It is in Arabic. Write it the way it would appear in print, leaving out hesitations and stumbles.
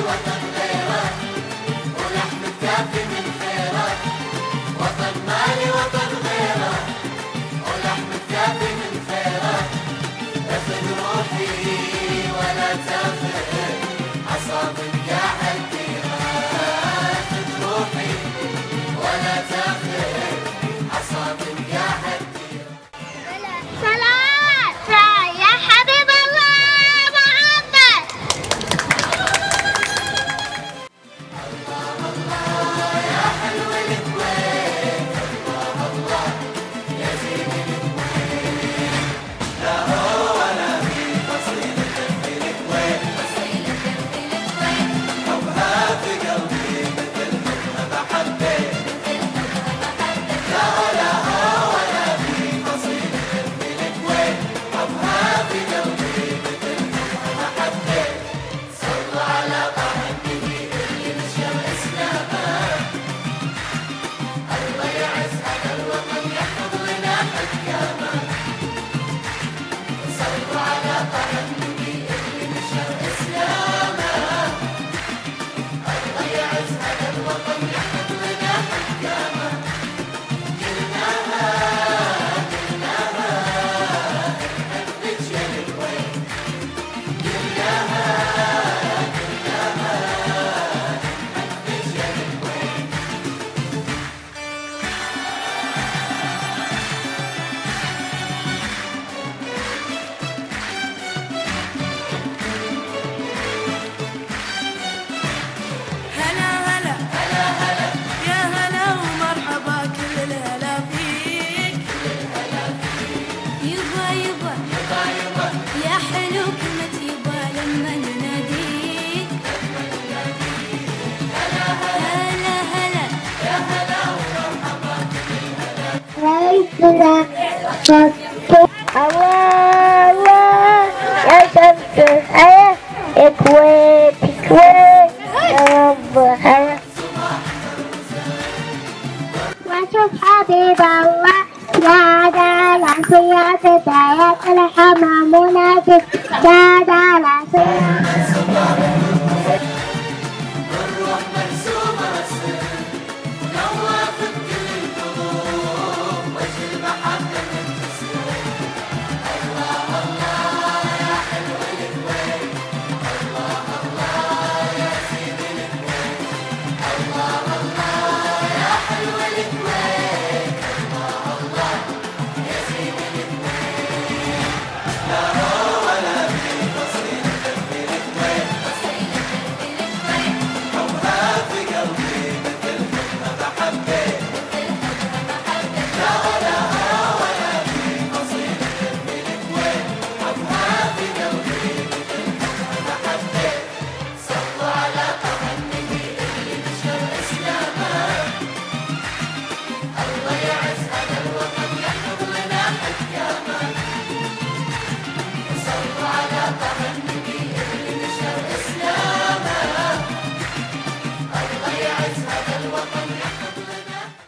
وطن غيره ولحم كافي من خيره. وطن مالي وطن غيره ولحم كافي من خيره. اخذ روحي ولا تاخذ عصابك يا حديها. اخذ روحي ولا تاخذ عصابك يا حديها. صلاة يا حبيب الله محمد. الله الله يا حلو الكويت. الله الله يا زين الكويت. لا هو ولا في فصيلة في الكويت. فصيلة في الكويت حبها في قلبي مثل حبها بحبيت. لا ولا هو ولا في فصيلة في الكويت. حبها في قلبي مثل حبها بحبيت. صلوا على طه النبي اللي نشر اسلامه. الله يعز هذا الوطن يحفظ لنا حكامه. صلوا على طه النبي اللي نشر اسلامه. الله يعز هذا الوطن يحفظ لنا حكامه. قلناها قلناها نحبك يا الكويت. قلناها قلناها نحبك يا الكويت. هلا هلا هلا هلا يا هلا ومرحبا كل الهلا فيك. يبا يبا يبا يبا يا حلو كلمة يبا لما نناديك. هلا هلا يا هلا ومرحبا الله يا شمس الحياة كويت كويت يا رب حياة. واشوف حبيب الله يا على سياسة حياة الحمام مناسب. يا على سياسة الروح مرسومة رسم منوف بكل القلوب. وجه المحبة منتسم. الله الله يا حلو الكويت. الله الله يا زين الكويت. الله الله يا حلو الكويت. الله الله يا زين الكويت. لا هو ولا في فصيلة في الكويت. فصيلة في الكويت حبها في قلبي مثل حبها بحبيت. لا ولا هو ولا في فصيلة في الكويت. حبها في قلبي مثل حبها بحبيت. صلوا على طه النبي اللي نشر اسلامه. الله يعز هذا الوطن يحفظ لنا حكامه. صلوا على